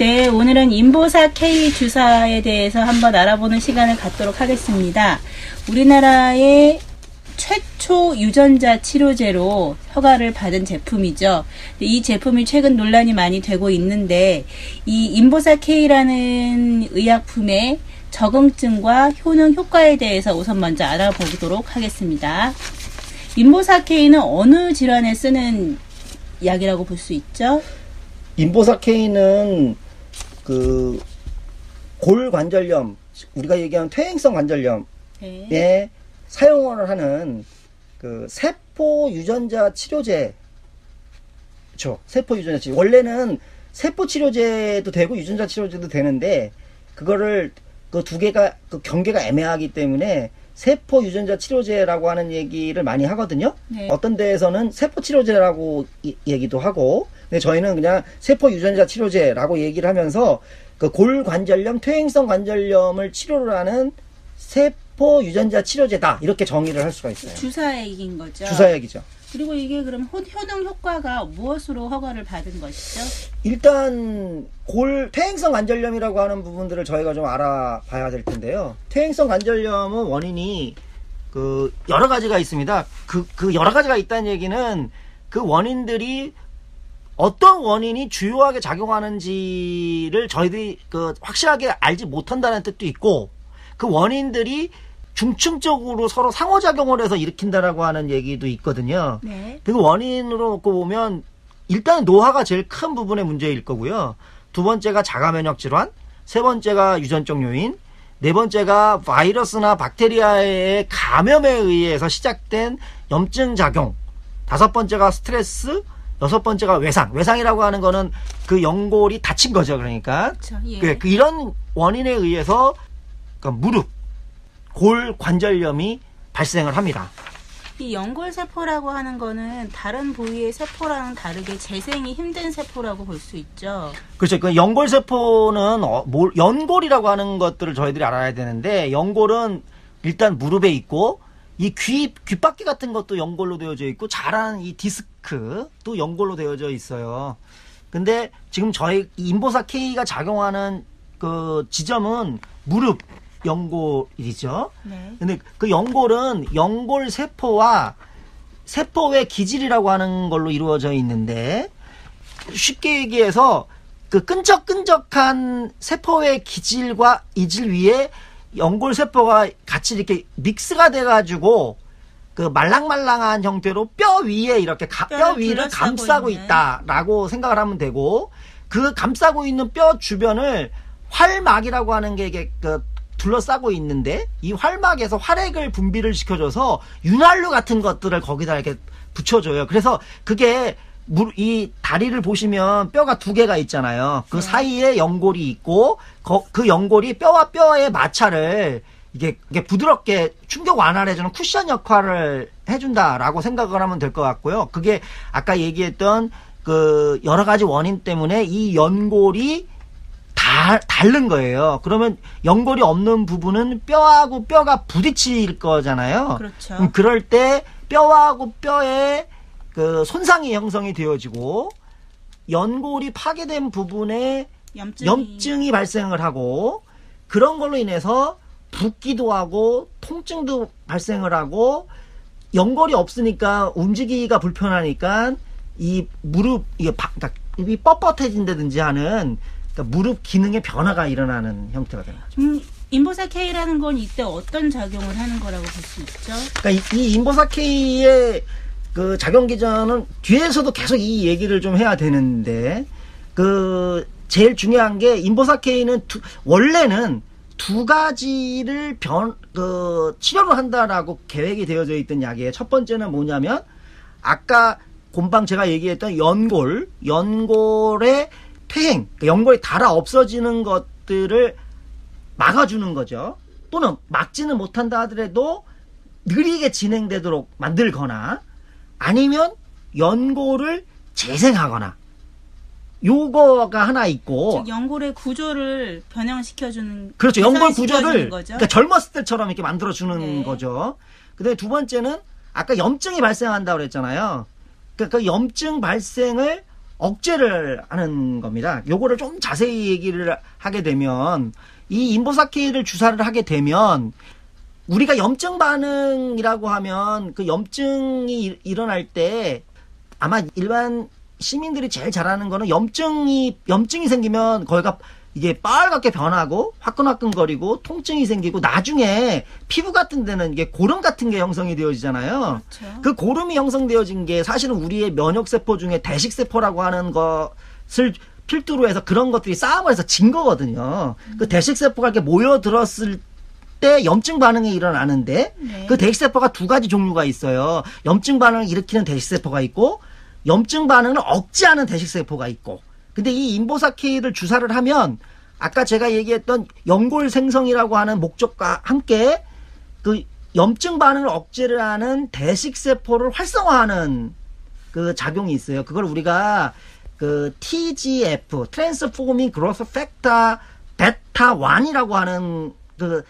네, 오늘은 인보사 K 주사에 대해서 한번 알아보는 시간을 갖도록 하겠습니다. 우리나라의 최초 유전자 치료제로 허가를 받은 제품이죠. 이 제품이 최근 논란이 많이 되고 있는데 이 인보사 K라는 의약품의 적응증과 효능 효과에 대해서 우선 먼저 알아보도록 하겠습니다. 인보사 K는 어느 질환에 쓰는 약이라고 볼 수 있죠? 인보사 K는 골관절염, 우리가 얘기하는 퇴행성 관절염에 네. 사용을 하는 세포 유전자 치료제. 그렇죠. 세포 유전자 치료. 원래는 세포 치료제도 되고 유전자 치료제도 되는데 그거를 그 두 개가 경계가 애매하기 때문에 세포 유전자 치료제라고 하는 얘기를 많이 하거든요. 네. 어떤 데에서는 세포 치료제라고 얘기도 하고, 근데 저희는 그냥 세포 유전자 치료제라고 얘기를 하면서 그 골관절염, 퇴행성 관절염을 치료를 하는 세포 유전자 치료제다, 이렇게 정의를 할 수가 있어요. 주사액인 거죠. 주사액이죠. 그리고 이게 그럼 효능 효과가 무엇으로 허가를 받은 것이죠? 일단 퇴행성 관절염이라고 하는 부분들을 저희가 좀 알아봐야 될 텐데요. 퇴행성 관절염은 원인이 여러 가지가 있습니다. 그 여러 가지가 있다는 얘기는 그 원인들이 어떤 원인이 주요하게 작용하는지를 저희들이 확실하게 알지 못한다는 뜻도 있고, 그 원인들이 중층적으로 서로 상호작용을 해서 일으킨다라고 하는 얘기도 있거든요. 네. 그 원인으로 놓고 보면 일단 노화가 제일 큰 부분의 문제일 거고요. 두 번째가 자가면역 질환, 세 번째가 유전적 요인, 네 번째가 바이러스나 박테리아의 감염에 의해서 시작된 염증 작용, 다섯 번째가 스트레스, 여섯 번째가 외상이라고 하는 거는 그 연골이 다친 거죠. 그러니까 그렇죠. 예. 이런 원인에 의해서 무릎, 골 관절염이 발생을 합니다. 이 연골세포라고 하는 거는 다른 부위의 세포랑은 다르게 재생이 힘든 세포라고 볼 수 있죠. 그렇죠. 그 연골세포는 연골이라고 하는 것들을 저희들이 알아야 되는데, 연골은 일단 무릎에 있고, 이 귓바퀴 같은 것도 연골로 되어져 있고, 자란 이 디스크도 연골로 되어져 있어요. 근데 지금 저희 인보사 K가 작용하는 그 지점은 무릎 연골이죠. 네. 근데 그 연골은 연골 세포와 세포의 기질이라고 하는 걸로 이루어져 있는데, 쉽게 얘기해서 그 끈적끈적한 세포의 기질과 이질 위에 연골 세포가 같이 이렇게 믹스가 돼가지고 그 말랑말랑한 형태로 뼈 위에 이렇게 뼈 위를 감싸고 있다라고 생각을 하면 되고, 그 감싸고 있는 뼈 주변을 활막이라고 하는 게 이게 둘러싸고 있는데, 이 활막에서 활액을 분비를 시켜줘서 윤활유 같은 것들을 거기다 이렇게 붙여줘요. 그래서 그게 이 다리를 보시면 뼈가 두 개가 있잖아요. 그 사이에 연골이 있고, 그 연골이 뼈와 뼈의 마찰을 이게 부드럽게 충격 완화를 해주는 쿠션 역할을 해준다라고 생각을 하면 될 것 같고요. 그게 아까 얘기했던 그 여러 가지 원인 때문에 이 연골이 다른 거예요. 그러면 연골이 없는 부분은 뼈하고 뼈가 부딪힐 거잖아요. 그렇죠. 그럴 때 뼈하고 뼈에 그 손상이 형성이 되어지고, 연골이 파괴된 부분에 염증이 발생을 하고, 그런 걸로 인해서 붓기도 하고 통증도 발생을 하고, 연골이 없으니까 움직이기가 불편하니까 이 무릎 입이 뻣뻣해진다든지 하는, 그러니까 무릎 기능의 변화가 일어나는 형태가 됩니다. 인보사 K라는 건 이때 어떤 작용을 하는 거라고 볼 수 있죠? 그러니까 이 인보사 K의 그 작용 기전은 뒤에서도 계속 이 얘기를 좀 해야 되는데, 제일 중요한 게 인보사 K는 원래는 두 가지를 치료를 한다라고 계획이 되어져 있던 약이에요. 첫 번째는 뭐냐면, 아까 곰방 제가 얘기했던 연골의 퇴행, 연골이 닳아 없어지는 것들을 막아주는 거죠. 또는 막지는 못한다 하더라도 느리게 진행되도록 만들거나, 아니면 연골을 재생하거나, 요거가 하나 있고. 즉 연골의 구조를 변형시켜주는. 그렇죠. 연골 구조를 거죠. 그러니까 젊었을 때처럼 이렇게 만들어주는 네. 거죠. 그다음에 두 번째는 아까 염증이 발생한다고 그랬잖아요. 그러니까 그 염증 발생을 억제를 하는 겁니다. 요거를 좀 자세히 얘기를 하게 되면 이 인보사케이를 주사를 하게 되면 우리가 염증 반응이라고 하면 그 염증이 일어날 때 아마 일반 시민들이 제일 잘 아는 거는 염증이 생기면 거기가 이게 빨갛게 변하고 화끈화끈거리고 통증이 생기고 나중에 피부 같은 데는 이게 고름 같은 게 형성이 되어지잖아요. 그렇죠. 그 고름이 형성되어진 게 사실은 우리의 면역세포 중에 대식세포라고 하는 것을 필두로 해서 그런 것들이 싸움을 해서 진 거거든요. 그 대식세포가 이렇게 모여들었을 때 염증 반응이 일어나는데 네. 그 대식세포가 두 가지 종류가 있어요. 염증 반응을 일으키는 대식세포가 있고 염증 반응을 억제하는 대식세포가 있고 근데 이 인보사케이를 주사를 하면 아까 제가 얘기했던 연골 생성이라고 하는 목적과 함께 그 염증 반응을 억제를 하는 대식세포를 활성화하는 그 작용이 있어요. 그걸 우리가 그 TGF, Transforming Growth Factor Beta 1이라고 하는 그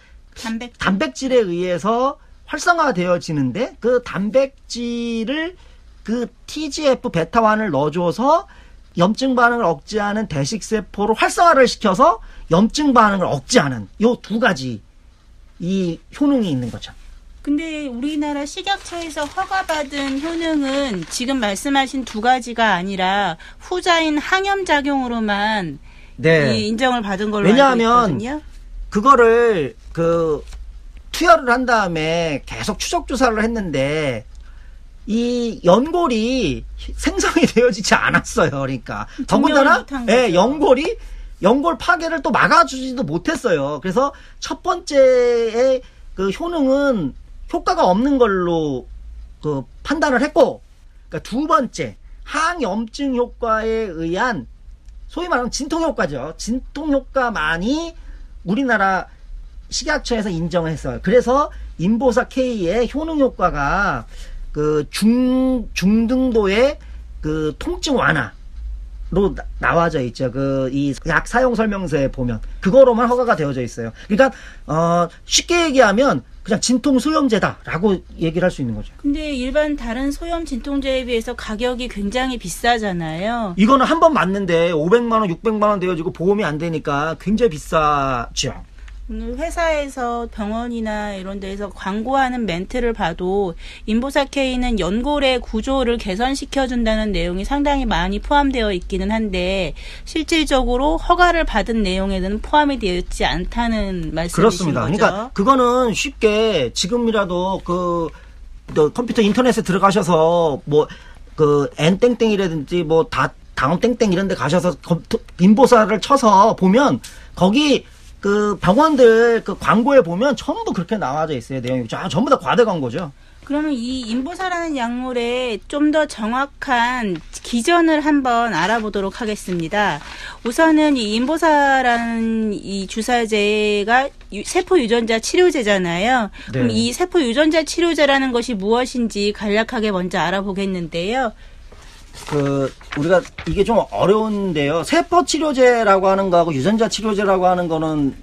단백질에 의해서 활성화되어지는데 그 단백질을 그 TGF 베타 1을 넣어줘서 염증 반응을 억제하는 대식세포를 활성화를 시켜서 염증 반응을 억제하는 요 두 가지 이 효능이 있는 거죠. 근데 우리나라 식약처에서 허가받은 효능은 지금 말씀하신 두 가지가 아니라 후자인 항염작용으로만 네. 이 인정을 받은 걸로 왜냐하면 알고 있거든요. 그거를 그 투여를 한 다음에 계속 추적 조사를 했는데 이 연골이 생성이 되어지지 않았어요. 그러니까 더군다나 연골 파괴를 또 막아주지도 못했어요. 그래서 첫 번째의 그 효능은 효과가 없는 걸로 그 판단을 했고, 그러니까 두 번째 항염증 효과에 의한 소위 말하는 진통 효과죠. 진통 효과만이 우리나라 식약처에서 인정했어요. 그래서 인보사 K의 효능 효과가 그 중등도의 그 통증 완화로 나와져 있죠. 그 이 약 사용 설명서에 보면 그거로만 허가가 되어져 있어요. 그러니까 쉽게 얘기하면 그냥 진통 소염제다라고 얘기를 할 수 있는 거죠. 근데 일반 다른 소염 진통제에 비해서 가격이 굉장히 비싸잖아요. 이거는 한 번 맞는데 500만 원, 600만 원 되어지고 보험이 안 되니까 굉장히 비싸죠. 회사에서 병원이나 이런 데에서 광고하는 멘트를 봐도 인보사케이는 연골의 구조를 개선시켜준다는 내용이 상당히 많이 포함되어 있기는 한데 실질적으로 허가를 받은 내용에는 포함이 되어 있지 않다는 말씀이신 그렇습니다. 거죠? 그러니까 그거는 쉽게 지금이라도 그 컴퓨터 인터넷에 들어가셔서 뭐 그 n땡땡이라든지 뭐 다음 땡땡 이런 데 가셔서 인보사를 쳐서 보면 거기 그 병원들 그 광고에 보면 전부 그렇게 나와져 있어요. 내용이 전부 다 과대 광고죠. 그러면 이 인보사라는 약물의 좀 더 정확한 기전을 한번 알아보도록 하겠습니다. 우선은 이 인보사라는 이 주사제가 세포 유전자 치료제잖아요. 네. 그럼 이 세포 유전자 치료제라는 것이 무엇인지 간략하게 먼저 알아보겠는데요. 우리가 이게 좀 어려운데요. 세포 치료제라고 하는 거하고 유전자 치료제라고 하는 거는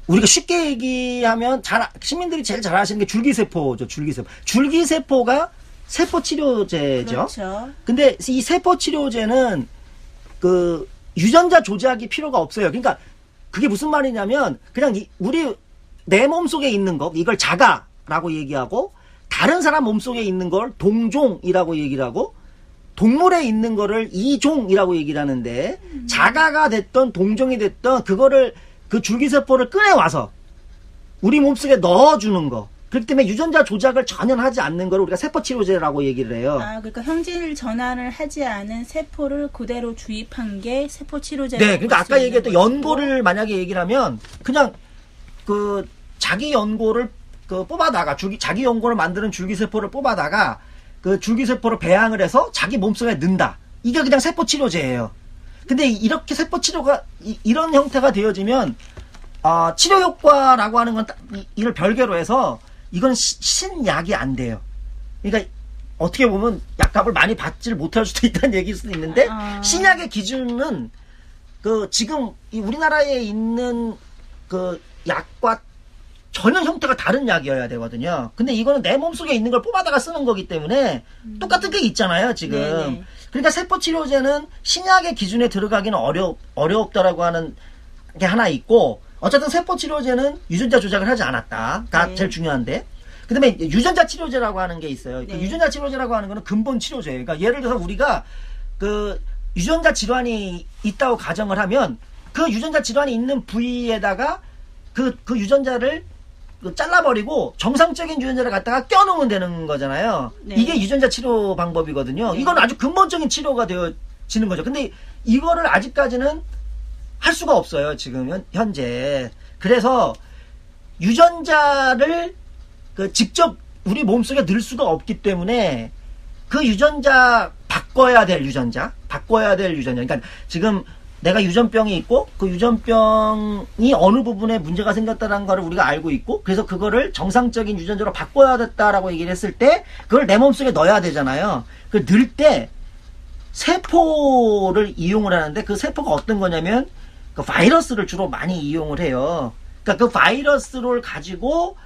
우리가 쉽게 얘기하면 시민들이 제일 잘 아시는 게 줄기세포죠. 줄기세포가 세포 치료제죠. 그렇죠. 근데 이 세포 치료제는 유전자 조작이 필요가 없어요. 그러니까 그게 무슨 말이냐면 그냥 내 몸속에 있는 거 이걸 자가라고 얘기하고 다른 사람 몸속에 있는 걸 동종이라고 얘기를 하고 동물에 있는 거를 이종이라고 얘기를 하는데 자가가 됐던 동종이 됐던 그거를 그 줄기세포를 꺼내와서 우리 몸속에 넣어주는 거. 그렇기 때문에 유전자 조작을 전혀 하지 않는 걸 우리가 세포치료제라고 얘기를 해요. 그러니까 형질 전환을 하지 않은 세포를 그대로 주입한 게 세포치료제. 네, 그러니까 아까 얘기했던 연골을 만약에 얘기를 하면 그냥 자기 연골을 뽑아다가 자기 연골을 만드는 줄기세포를 뽑아다가 그 줄기세포를 배양을 해서 자기 몸속에 넣는다. 이게 그냥 세포치료제예요. 근데 이렇게 세포치료가 이런 형태가 되어지면 치료 효과라고 하는 건 이걸 별개로 해서 이건 신약이 안 돼요. 그러니까 어떻게 보면 약값을 많이 받지를 못할 수도 있다는 얘기일 수도 있는데 신약의 기준은 지금 우리나라에 있는 약과 전혀 형태가 다른 약이어야 되거든요. 근데 이거는 내 몸속에 있는 걸 뽑아다가 쓰는 거기 때문에 똑같은 게 있잖아요, 지금. 네네. 그러니까 세포치료제는 신약의 기준에 들어가기는 어렵다라고 하는 게 하나 있고, 어쨌든 세포치료제는 유전자 조작을 하지 않았다가 네. 제일 중요한데, 그 다음에 유전자 치료제라고 하는 게 있어요. 네. 그 유전자 치료제라고 하는 거는 근본 치료제예요. 그러니까 예를 들어서 우리가 그 유전자 질환이 있다고 가정을 하면 그 유전자 질환이 있는 부위에다가 그 유전자를 잘라버리고 정상적인 유전자를 갖다가 껴놓으면 되는 거잖아요. 네. 이게 유전자 치료 방법이거든요. 네. 이건 아주 근본적인 치료가 되어지는 거죠. 근데 이거를 아직까지는 할 수가 없어요. 지금 현재. 그래서 유전자를 직접 우리 몸속에 넣을 수가 없기 때문에 그 유전자 바꿔야 될 유전자. 그러니까 지금 내가 유전병이 있고 그 유전병이 어느 부분에 문제가 생겼다는 거를 우리가 알고 있고, 그래서 그거를 정상적인 유전자로 바꿔야 됐다라고 얘기를 했을 때 그걸 내 몸속에 넣어야 되잖아요. 그 넣을 때 세포를 이용을 하는데, 그 세포가 어떤 거냐면 그 바이러스를 주로 많이 이용을 해요. 그러니까 그 바이러스를 가지고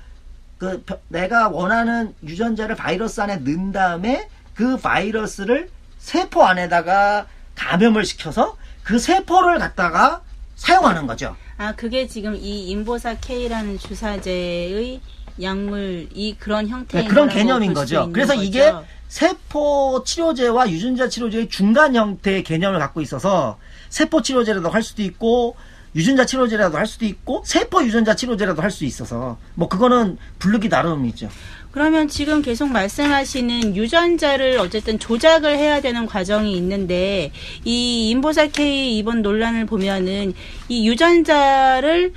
내가 원하는 유전자를 바이러스 안에 넣은 다음에 그 바이러스를 세포 안에다가 감염을 시켜서 그 세포를 갖다가 사용하는 거죠. 아, 그게 지금 이 인보사 K라는 주사제의 약물이 그런 형태인 그런 거라고 개념인 볼 수 거죠. 있는 그래서 거죠. 이게 세포 치료제와 유전자 치료제의 중간 형태의 개념을 갖고 있어서 세포 치료제라도 할 수도 있고 유전자 치료제라도 할 수도 있고 세포 유전자 치료제라도 할 수 있어서 뭐 그거는 부르기 나름이죠. 그러면 지금 계속 말씀하시는 유전자를 어쨌든 조작을 해야 되는 과정이 있는데, 이 인보사 K 이번 논란을 보면은 이 유전자를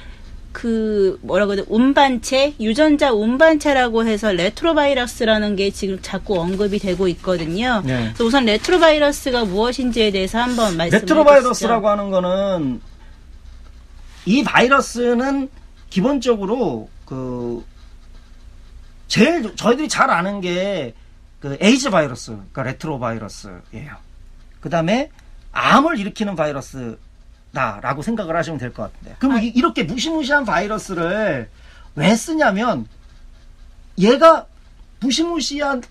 운반체, 유전자 운반체라고 해서 레트로바이러스라는 게 지금 자꾸 언급이 되고 있거든요. 네. 그래서 우선 레트로바이러스가 무엇인지에 대해서 한번 말씀해 주시죠. 레트로바이러스라고 하는 거는, 이 바이러스는 기본적으로 제일 저희들이 잘 아는 게 에이즈 바이러스, 그러니까 레트로바이러스예요. 그 다음에 암을 일으키는 바이러스다라고 생각을 하시면 될 것 같은데. 그럼 이렇게 무시무시한 바이러스를 왜 쓰냐면, 얘가 무시무시한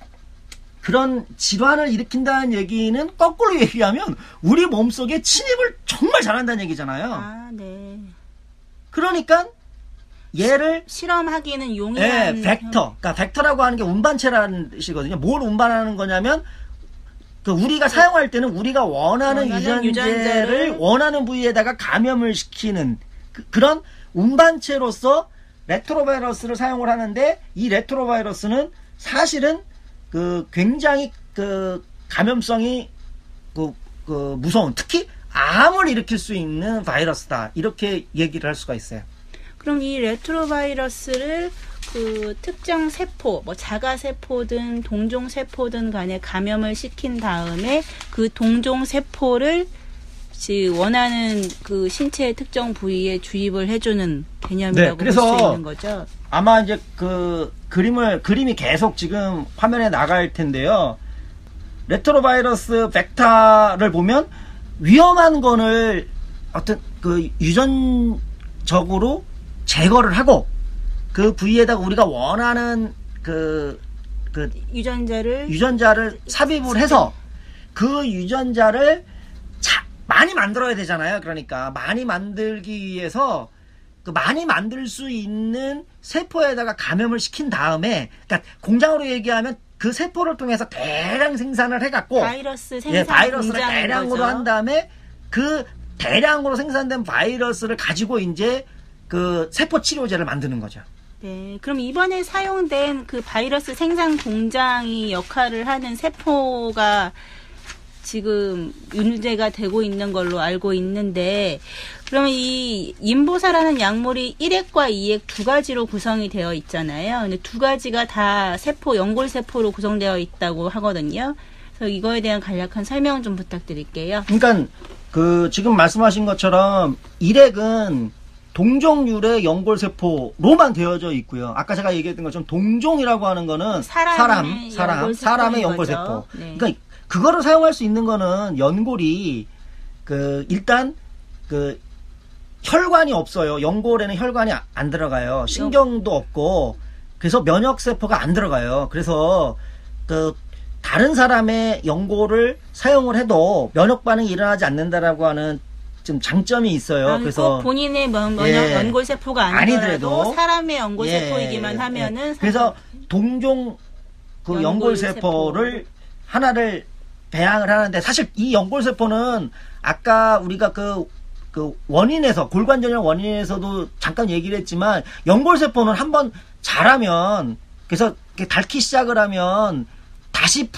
그런 질환을 일으킨다는 얘기는 거꾸로 얘기하면 우리 몸속에 침입을 정말 잘한다는 얘기잖아요. 아, 네. 그러니까 얘를 실험하기에는 용이한 벡터. 그러니까 벡터라고 하는 게 운반체라는 뜻이거든요. 뭘 운반하는 거냐면 우리가 사용할 때는 우리가 원하는 유전자를 원하는 부위에다가 감염을 시키는 그런 운반체로서 레트로바이러스를 사용을 하는데, 이 레트로바이러스는 사실은 굉장히 감염성이 무서운, 특히 암을 일으킬 수 있는 바이러스다, 이렇게 얘기를 할 수가 있어요. 그럼 이 레트로바이러스를 특정 세포, 자가세포든 동종세포든 간에 감염을 시킨 다음에 그 동종세포를 원하는 신체의 특정 부위에 주입을 해주는 개념이라고 볼 수 있는 거죠. 아마 이제 그림이 계속 지금 화면에 나갈 텐데요. 레트로바이러스 벡터를 보면 위험한 거를 어떤 유전적으로 제거를 하고 그 부위에다가 우리가 원하는 유전자를 삽입을 해서 그 유전자를 많이 만들어야 되잖아요. 그러니까 많이 만들기 위해서 많이 만들 수 있는 세포에다가 감염을 시킨 다음에, 그러니까 공장으로 얘기하면 그 세포를 통해서 대량 생산을 해갖고 바이러스 생산 바이러스를 대량으로 거죠. 한 다음에 그 대량으로 생산된 바이러스를 가지고 이제 세포 치료제를 만드는 거죠. 네, 그럼 이번에 사용된 바이러스 생산 공장이 역할을 하는 세포가 지금 문제가 되고 있는 걸로 알고 있는데, 그러면 이 인보사라는 약물이 1핵과 2핵 두 가지로 구성이 되어 있잖아요. 근데 두 가지가 다 연골세포로 구성되어 있다고 하거든요. 그래서 이거에 대한 간략한 설명 좀 부탁드릴게요. 그러니까 지금 말씀하신 것처럼 1핵은 동종률의 연골세포로만 되어져 있고요. 아까 제가 얘기했던 것처럼 동종이라고 하는 거는 사람의 연골세포. 네. 그러니까 그거를 사용할 수 있는 거는 연골이 일단 혈관이 없어요. 연골에는 혈관이 안 들어가요. 신경도 없고, 그래서 면역세포가 안 들어가요. 그래서 다른 사람의 연고를 사용을 해도 면역 반응이 일어나지 않는다라고 하는 좀 장점이 있어요. 그래서 본인의 연골 세포가 아니더라도 사람의 연골 세포이기만 하면은 그래서 동종 그 연골 세포를 하나를 배양을 하는데 사실 이 연골 세포는 아까 우리가 그 원인에서 골관절염 원인에서도 잠깐 얘기를 했지만 연골 세포는 한번 자라면 그래서 닳기 시작을 하면 다시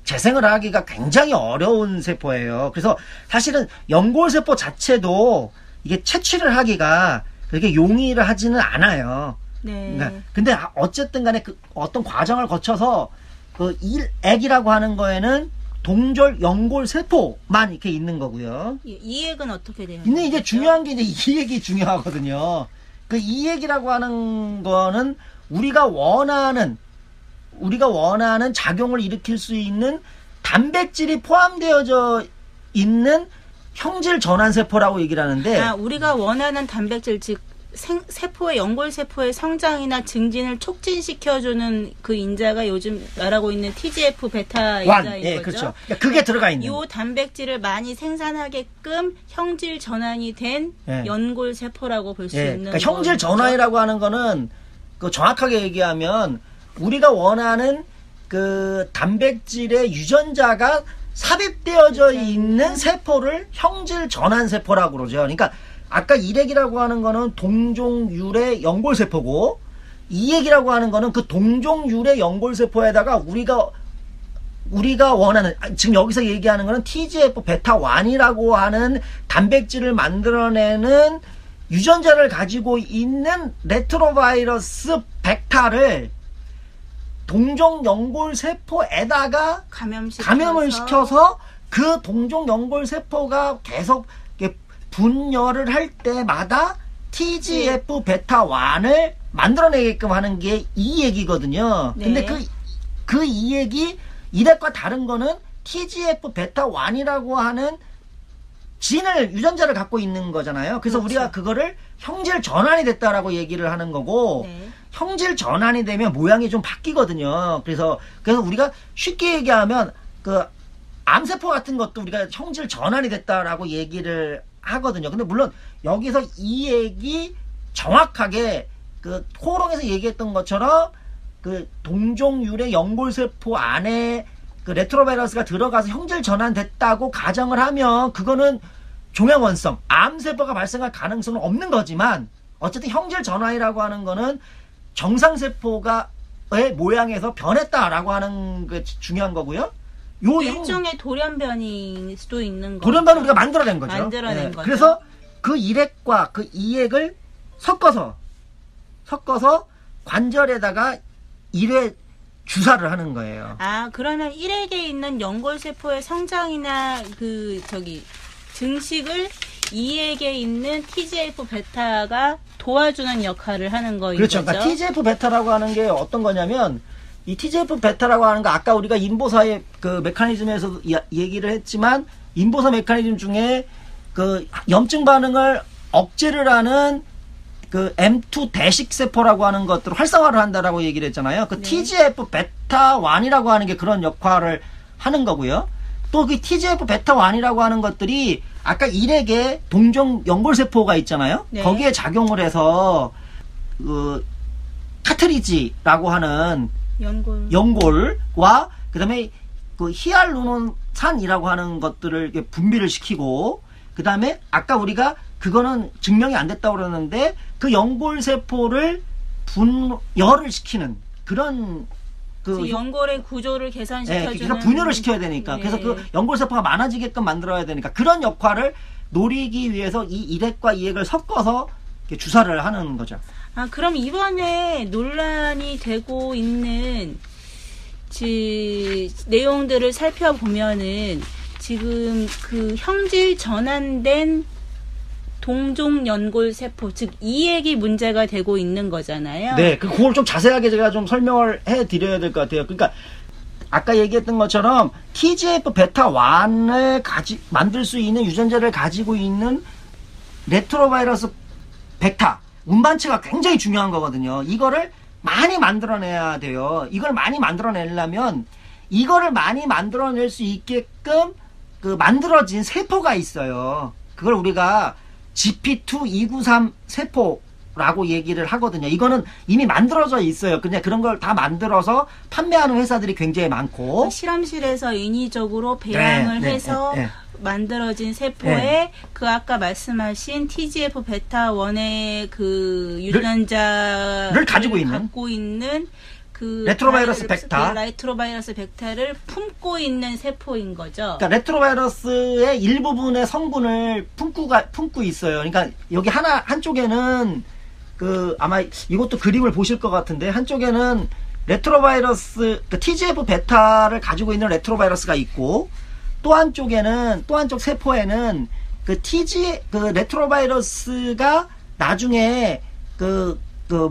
재생을 하기가 굉장히 어려운 세포예요. 그래서 사실은 연골 세포 자체도 이게 채취를 하기가 그렇게 용이를 하지는 않아요. 네. 그러니까 근데 어쨌든 간에 그 어떤 과정을 거쳐서 그 일액이라고 하는 거에는 동절 연골 세포만 이렇게 있는 거고요. 이액은 어떻게 돼요? 근데 이제 중요한 게 이제 이액이 중요하거든요. 그 이액이라고 하는 거는 우리가 원하는 작용을 일으킬 수 있는 단백질이 포함되어져 있는 형질 전환 세포라고 얘기를 하는데 우리가 원하는 단백질 즉 세포의 연골 세포의 성장이나 증진을 촉진시켜주는 그 인자가 요즘 말하고 있는 TGF 베타 인자인 거죠. 그렇죠. 그러니까 그게 들어가 있는. 이 단백질을 많이 생산하게끔 형질 전환이 된 연골 세포라고 볼 수 있는. 그러니까 형질 전환이라고 하는 거는 그 정확하게 얘기하면 우리가 원하는 그 단백질의 유전자가 삽입되어져 있는 세포를 형질 전환 세포라고 그러죠. 그러니까 아까 일액이라고 하는 거는 동종율의 연골세포고 이액이라고 하는 거는 그 동종율의 연골세포에다가 우리가 원하는 지금 여기서 얘기하는 거는 TGF 베타1이라고 하는 단백질을 만들어내는 유전자를 가지고 있는 레트로바이러스 벡터를 동종 연골세포에다가 감염을 시켜서 그 동종 연골세포가 계속 분열을 할 때마다 TGF 베타1을 만들어내게끔 하는 게 이액이거든요. 근데 그 이액이 이액과 다른 거는 TGF 베타1이라고 하는 유전자를 갖고 있는 거잖아요. 그래서 우리가 그거를 형질 전환이 됐다라고 얘기를 하는 거고 형질 전환이 되면 모양이 좀 바뀌거든요. 그래서 우리가 쉽게 얘기하면 그 암세포 같은 것도 우리가 형질 전환이 됐다라고 얘기를 하거든요. 근데 물론 여기서 이 얘기 정확하게 그 호롱에서 얘기했던 것처럼 그 동종율의 연골세포 안에 그 레트로바이러스가 들어가서 형질 전환됐다고 가정을 하면 그거는 종양원성, 암세포가 발생할 가능성은 없는 거지만 어쨌든 형질 전환이라고 하는 거는 정상세포가의 모양에서 변했다라고 하는 게 중요한 거고요. 일종의 돌연변일 수도 있는 거죠. 돌연변을 우리가 만들어낸 거죠. 만들어낸 거죠. 그래서 그 일액과 그 이액을 섞어서 관절에다가 1회 주사를 하는 거예요. 그러면 일액에 있는 연골세포의 성장이나 증식을 이액에 있는 TGF 베타가 도와주는 역할을 하는 거인 그렇죠. 거죠. 그러니까 TGF 베타라고 하는 게 어떤 거냐면 이 TGF 베타라고 하는 거 아까 우리가 인보사의 그 메커니즘에서도 얘기를 했지만 인보사 메커니즘 중에 그 염증 반응을 억제를 하는 그 M2 대식 세포라고 하는 것들을 활성화를 한다라고 얘기를 했잖아요. 그 TGF 베타1이라고 하는 게 그런 역할을 하는 거고요. 또 그 TGF 베타1이라고 하는 것들이 아까 일액에 동종 연골세포가 있잖아요. 거기에 작용을 해서 그 카트리지라고 하는 연골과 그다음에 그 히알루론산이라고 하는 것들을 이렇게 분비를 시키고 그다음에 아까 우리가 그거는 증명이 안 됐다고 그러는데 그 연골세포를 분열을 시키는 그런 그 연골의 구조를 개선시켜주는 그래서 분열을 시켜야 되니까 그래서 그 연골세포가 많아지게끔 만들어야 되니까 그런 역할을 노리기 위해서 이 일액과 이액을 섞어서 이렇게 주사를 하는 거죠. 그럼 이번에 논란이 되고 있는 내용들을 살펴보면은 지금 그 형질 전환된 동종 연골 세포, 즉 이액이 문제가 되고 있는 거잖아요. 네, 그걸 좀 자세하게 제가 좀 설명을 해드려야 될 것 같아요. 그러니까 아까 얘기했던 것처럼 TGF 베타1을 만들 수 있는 유전자를 가지고 있는 레트로바이러스 벡터 운반체가 굉장히 중요한 거거든요. 이거를 많이 만들어내야 돼요. 이걸 많이 만들어내려면 이거를 많이 만들어낼 수 있게끔 그 만들어진 세포가 있어요. 그걸 우리가 GP2-293 세포라고 얘기를 하거든요. 이거는 이미 만들어져 있어요. 그냥 그런 걸 다 만들어서 판매하는 회사들이 굉장히 많고, 실험실에서 인위적으로 배양을 해서 만들어진 세포에 그 아까 말씀하신 TGF 베타 1의 그 유전자를 가지고 있는 그 레트로바이러스 벡터, 레트로바이러스 벡터를 품고 있는 세포인 거죠. 그러니까 레트로바이러스의 일부분의 성분을 품고 있어요. 그러니까 여기 한쪽에는 그 아마 이것도 그림을 보실 것 같은데, 한쪽에는 레트로바이러스, 그 TGF 베타를 가지고 있는 레트로바이러스가 있고, 또 한쪽 세포에는 그 레트로바이러스가 나중에 그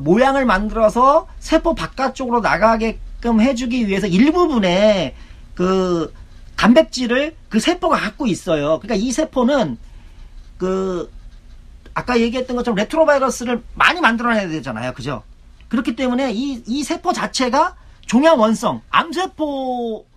모양을 만들어서 세포 바깥쪽으로 나가게끔 해주기 위해서 일부분의 그 단백질을 그 세포가 갖고 있어요. 그러니까 이 세포는 그 아까 얘기했던 것처럼 레트로바이러스를 많이 만들어내야 되잖아요. 그죠? 그렇기 때문에 이 세포 자체가 종양원성, 암세포,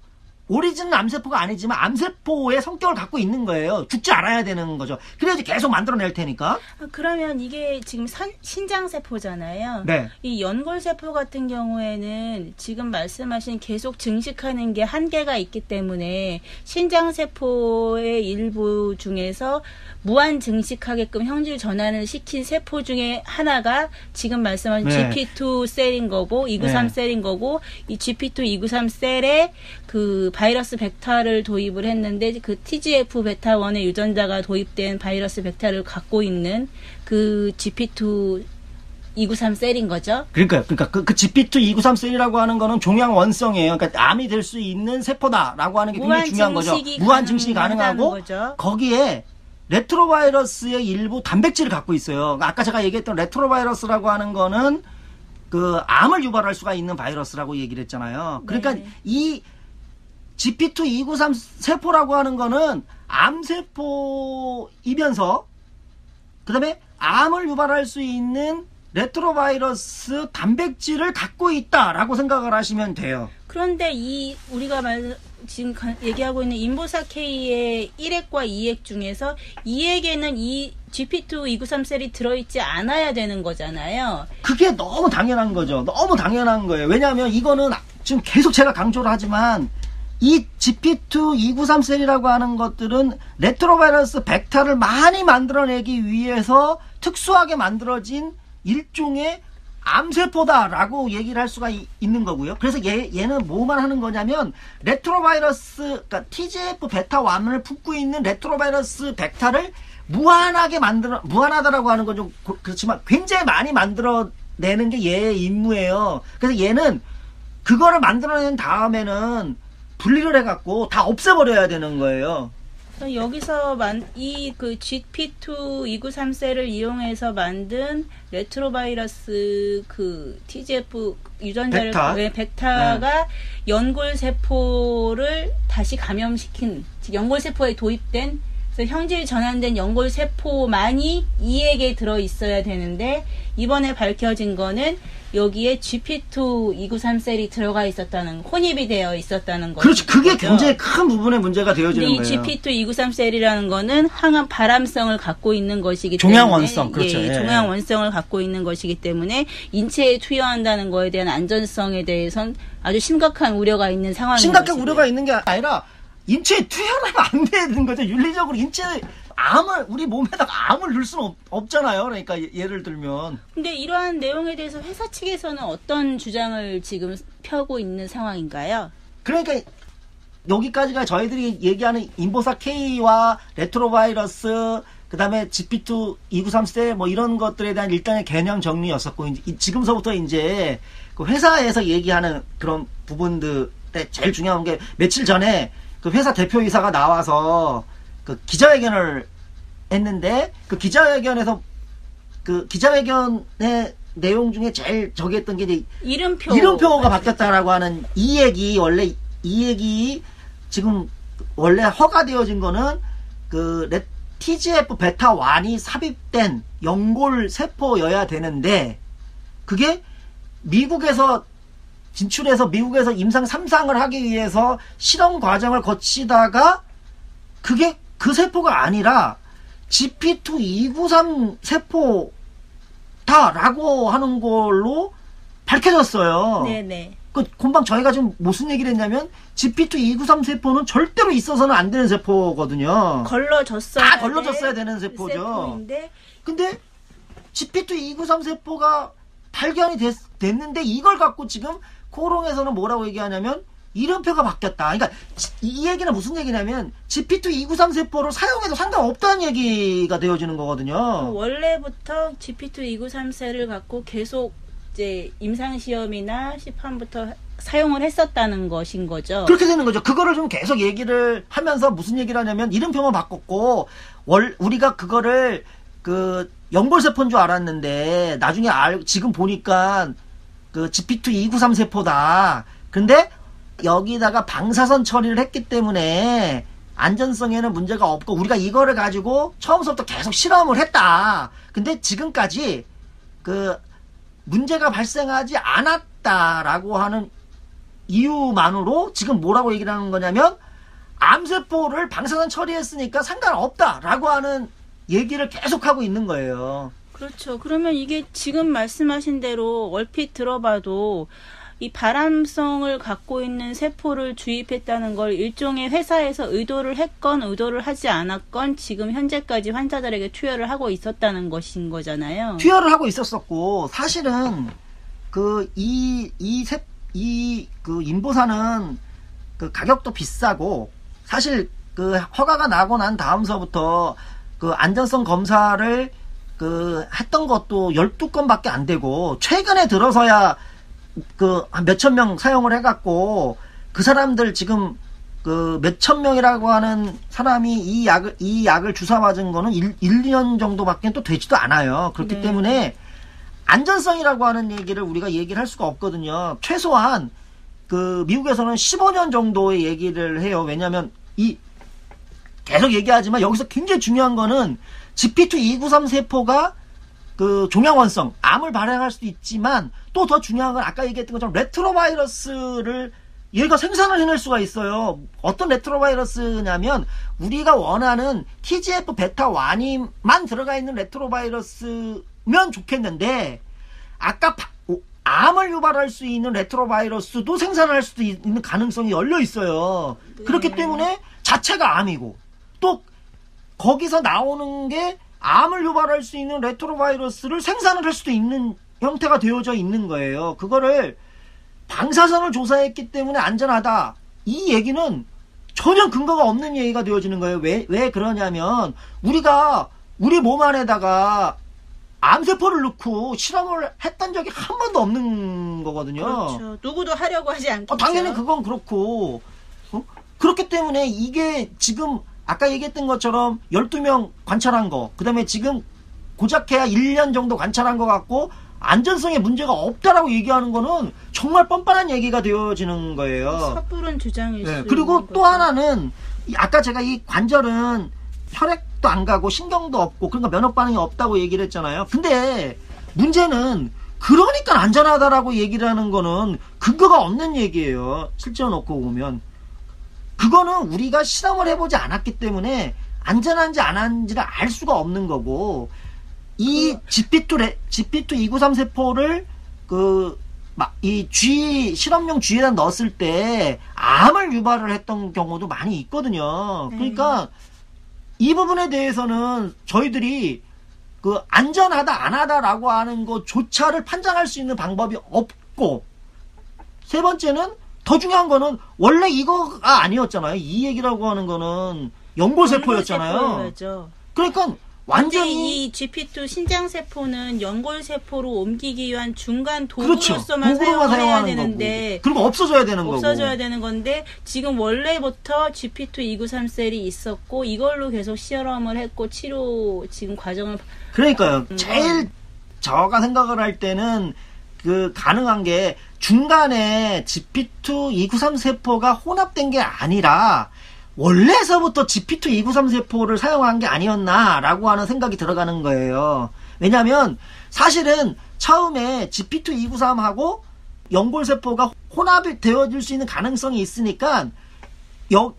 오리진은 암세포가 아니지만 암세포의 성격을 갖고 있는 거예요. 죽지 않아야 되는 거죠. 그래야지 계속 만들어낼 테니까. 그러면 이게 지금 신장세포잖아요. 네. 이 연골세포 같은 경우에는 지금 말씀하신 계속 증식하는 게 한계가 있기 때문에 신장세포의 일부 중에서 무한 증식하게끔 형질 전환을 시킨 세포 중에 하나가 지금 말씀하신 GP2 셀인 거고 293 셀인 거고, 이 GP2 293 셀에 그 바이러스 벡터를 도입을 했는데 그 TGF 베타 1의 유전자가 도입된 바이러스 벡터를 갖고 있는 그 GP2 293 셀인 거죠. 그러니까 그 GP2 293 셀이라고 하는 거는 종양 원성이에요. 그러니까 암이 될 수 있는 세포다라고 하는 게 굉장히 중요한 거죠. 무한 증식이 가능하고 거죠. 거기에 레트로바이러스의 일부 단백질을 갖고 있어요. 아까 제가 얘기했던 레트로바이러스라고 하는 거는 그 암을 유발할 수가 있는 바이러스라고 얘기를 했잖아요. 그러니까 이 GP2 293 세포라고 하는 거는 암세포이면서 그다음에 암을 유발할 수 있는 레트로바이러스 단백질을 갖고 있다라고 생각을 하시면 돼요. 그런데 우리가 지금 얘기하고 있는 인보사 K의 1핵과 2핵 중에서 2핵에는 이 GP2 293 셀이 들어있지 않아야 되는 거잖아요. 그게 너무 당연한 거죠. 너무 당연한 거예요. 왜냐하면 이거는 지금 계속 제가 강조를 하지만 이 GP2 293 셀이라고 하는 것들은 레트로바이러스 벡터를 많이 만들어내기 위해서 특수하게 만들어진 일종의 암세포다라고 얘기를 할 수가 있는 거고요. 그래서 얘는 뭐만 하는 거냐면 레트로바이러스, 그러니까 TGF 베타 1을 품고 있는 레트로바이러스 벡터를 무한하다라고 하는 건 좀 그렇지만 굉장히 많이 만들어내는 게 얘의 임무예요. 그래서 얘는 그거를 만들어낸 다음에는 분리를 해갖고 다 없애버려야 되는 거예요. 여기서 그 GP2 293 셀을 이용해서 만든 레트로바이러스 그 TGF 유전자를 벡터가 연골세포를 다시 감염시킨, 연골세포에 도입된, 그래서 형질 전환된 연골세포만이 2액에 들어있어야 되는데 이번에 밝혀진 거는 여기에 GP2 293 셀이 들어가 있었다는, 혼입이 되어 있었다는 거죠. 그렇죠. 그게 굉장히 큰 부분의 문제가 되어지는 거예요. 이 GP2 293 셀이라는 거는 항암 발암성을 갖고 있는 것이기 때문에, 종양원성, 그렇죠. 종양원성을 갖고 있는 것이기 때문에 인체에 투여한다는 거에 대한 안전성에 대해선 아주 심각한 우려가 있는 상황인 심각한 것이고요. 우려가 있는 게 아니라 인체에 투여하면 안 되는 거죠. 윤리적으로 우리 몸에다가 암을 넣을 수는 없잖아요. 그러니까 예를 들면. 근데 이러한 내용에 대해서 회사 측에서는 어떤 주장을 지금 펴고 있는 상황인가요? 그러니까 여기까지가 저희들이 얘기하는 인보사 K와 레트로바이러스, 그 다음에 GP2 293 셀 뭐 이런 것들에 대한 일단의 개념 정리였었고, 지금서부터 이제 그 회사에서 얘기하는 그런 부분들에 제일 중요한 게, 며칠 전에 그 회사 대표이사가 나와서 그 기자회견을 했는데, 그 기자회견의 내용 중에 제일 저기 했던 게 이제 이름표가 바뀌었다라고 하는 이 얘기 지금 원래 허가되어진 거는 그 TGF 베타 1이 삽입된 연골 세포여야 되는데, 그게 미국에서 진출해서 미국에서 임상 3상을 하기 위해서 실험 과정을 거치다가 그게 그 세포가 아니라 GP2-293 세포다라고 하는 걸로 밝혀졌어요. 네네. 금방 저희가 지금 무슨 얘기를 했냐면 GP2-293 세포는 절대로 있어서는 안 되는 세포거든요. 걸러졌어야 되는 세포죠. 세포인데. 근데 GP2-293 세포가 발견이 됐는데 이걸 갖고 지금 코롱에서는 뭐라고 얘기하냐면 이름표가 바뀌었다. 그러니까 이 얘기는 무슨 얘기냐면 GP2-293 세포를 사용해도 상관없다는 얘기가 되어지는 거거든요. 원래부터 GP2-293셀을 갖고 계속 이제 임상시험이나 시판부터 사용을 했었다는 것인 거죠. 그렇게 되는 거죠. 그거를 좀 계속 얘기를 하면서 무슨 얘기를 하냐면 이름표만 바꿨고 우리가 그거를 연골세포인 줄 알았는데 나중에 지금 보니까 GP2-293 세포다. 근데 여기다가 방사선 처리를 했기 때문에 안전성에는 문제가 없고 우리가 이거를 가지고 처음부터 계속 실험을 했다. 근데 지금까지 문제가 발생하지 않았다라고 하는 이유만으로 지금 뭐라고 얘기를 하는 거냐면 암세포를 방사선 처리했으니까 상관없다라고 하는 얘기를 계속하고 있는 거예요. 그렇죠. 그러면 이게 지금 말씀하신 대로 얼핏 들어봐도 이 발암성을 갖고 있는 세포를 주입했다는 걸 일종의 회사에서 의도를 했건 의도를 하지 않았건 지금 현재까지 환자들에게 투여를 하고 있었다는 것인 거잖아요. 투여를 하고 있었었고 사실은 인보사는 가격도 비싸고 사실 허가가 나고 난 다음서부터 안전성 검사를 했던 것도 12건밖에 안 되고 최근에 들어서야 한 몇천 명 사용을 해갖고 그 사람들 지금 몇천 명이라고 하는 사람이 이 약을 주사 맞은 거는 1-2년 정도밖에 또 되지도 않아요. 그렇기 네. 때문에 안전성이라고 하는 얘기를 우리가 얘기를 할 수가 없거든요. 최소한 미국에서는 15년 정도의 얘기를 해요. 왜냐하면 계속 얘기하지만 여기서 굉장히 중요한 거는 GP2-293 세포가 종양원성, 암을 발생할 수도 있지만 또 더 중요한 건 아까 얘기했던 것처럼 레트로바이러스를 얘가 생산을 해낼 수가 있어요. 어떤 레트로바이러스냐면 우리가 원하는 TGF-beta1만 들어가 있는 레트로바이러스면 좋겠는데 아까 암을 유발할 수 있는 레트로바이러스도 생산할 수도 있는 가능성이 열려 있어요. 네. 그렇기 때문에 자체가 암이고 또 거기서 나오는 게 암을 유발할 수 있는 레트로바이러스를 생산을 할 수도 있는 형태가 되어져 있는 거예요. 그거를 방사선을 조사했기 때문에 안전하다. 이 얘기는 전혀 근거가 없는 얘기가 되어지는 거예요. 왜 그러냐면 우리가 우리 몸 안에다가 암세포를 넣고 실험을 했던 적이 한 번도 없는 거거든요. 그렇죠. 누구도 하려고 하지 않겠죠. 당연히 그건 그렇고 그렇기 때문에 이게 지금 아까 얘기했던 것처럼 12명 관찰한 거, 그 다음에 지금 고작해야 1년 정도 관찰한 것 같고 안전성에 문제가 없다라고 얘기하는 거는 정말 뻔뻔한 얘기가 되어지는 거예요. 섣부른 주장일 수 있는 그리고 또 거죠. 하나는 아까 제가 이 관절은 혈액도 안 가고 신경도 없고 그러니까 면역 반응이 없다고 얘기를 했잖아요. 근데 문제는 그러니까 안전하다라고 얘기를 하는 거는 근거가 없는 얘기예요. 실제로 놓고 보면. 그거는 우리가 실험을 해보지 않았기 때문에 안전한지 안 한지를 알 수가 없는 거고 이 GP2-293 세포를 실험용 쥐에다 넣었을 때 암을 유발을 했던 경우도 많이 있거든요. 그러니까 이 부분에 대해서는 저희들이 안전하다 안 하다라고 하는 것조차를 판단할 수 있는 방법이 없고 세 번째는 더 중요한 거는 원래 이거가 아니었잖아요. 이 얘기라고 하는 거는 연골세포였잖아요. 그러니까 완전히 이 GP2 신장세포는 연골세포로 옮기기 위한 중간 그렇죠. 도구로서만 사용해야 되는데 그리고 없어져야 되는 거고. 없어져야 되는 건데 지금 원래부터 GP2-293 셀이 있었고 이걸로 계속 실험을 했고 치료 지금 과정을 그러니까요. 제일 저가 생각을 할 때는 가능한 게 중간에 GP2-293 세포가 혼합된 게 아니라 원래서부터 GP2-293 세포를 사용한 게 아니었나라고 하는 생각이 들어가는 거예요. 왜냐하면 사실은 처음에 GP2-293하고 연골세포가 혼합이 되어질 수 있는 가능성이 있으니까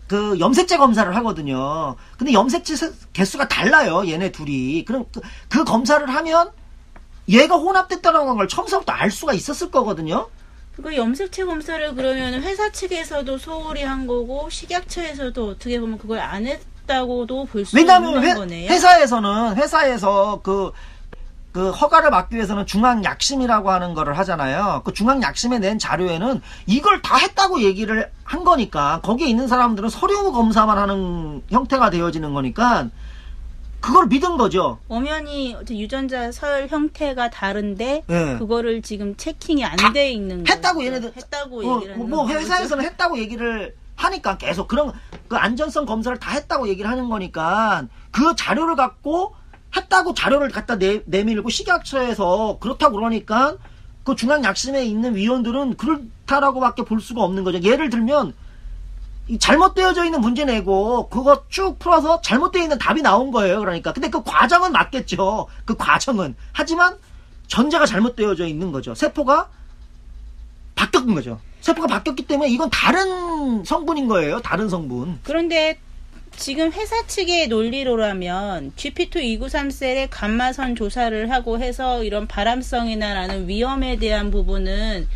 그 염색체 검사를 하거든요. 근데 염색체 개수가 달라요. 얘네 둘이. 그럼 그 검사를 하면 얘가 혼합됐다는 걸 처음부터 알 수가 있었을 거거든요. 그 염색체 검사를 그러면 회사 측에서도 소홀히 한 거고 식약처에서도 어떻게 보면 그걸 안 했다고도 볼 수 있는 거네요. 회사에서 그 허가를 받기 위해서는 중앙약심이라고 하는 거를 하잖아요. 그 중앙약심에 낸 자료에는 이걸 다 했다고 얘기를 한 거니까 거기에 있는 사람들은 서류 검사만 하는 형태가 되어지는 거니까 그걸 믿은 거죠. 엄연히 유전자 설 형태가 다른데 네. 그거를 지금 체킹이 안 돼 있는 했다고 거죠. 얘네들 했다고 얘기를 하는 뭐 거죠. 회사에서는 했다고 얘기를 하니까 계속 그런 그 안전성 검사를 다 했다고 얘기를 하는 거니까 그 자료를 갖고 했다고 자료를 갖다 내밀고 식약처에서 그렇다고 그러니까 그 중앙약심에 있는 위원들은 그렇다라고밖에 볼 수가 없는 거죠. 예를 들면 잘못되어져 있는 문제 내고 그거 쭉 풀어서 잘못되어 있는 답이 나온 거예요. 그러니까 근데 그 과정은 맞겠죠. 그 과정은 하지만 전제가 잘못되어져 있는 거죠. 세포가 바뀌었던 거죠. 세포가 바뀌었기 때문에 이건 다른 성분인 거예요. 다른 성분. 그런데 지금 회사 측의 논리로라면 GP2-293셀의 감마선 조사를 하고 해서 이런 발암성이나 라는 위험에 대한 부분은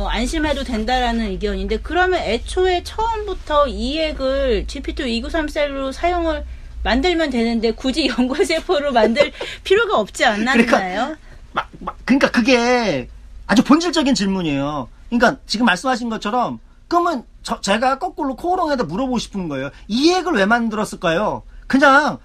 안심해도 된다라는 의견인데, 그러면 애초에 처음부터 이 액을 GP2-293셀로 만들면 되는데 굳이 연골세포로 만들 필요가 없지 않았나요? 그러니까 그게 아주 본질적인 질문이에요. 그러니까 지금 말씀하신 것처럼 그러면 제가 거꾸로 코오롱에다 물어보고 싶은 거예요. 이 액을 왜 만들었을까요? 그냥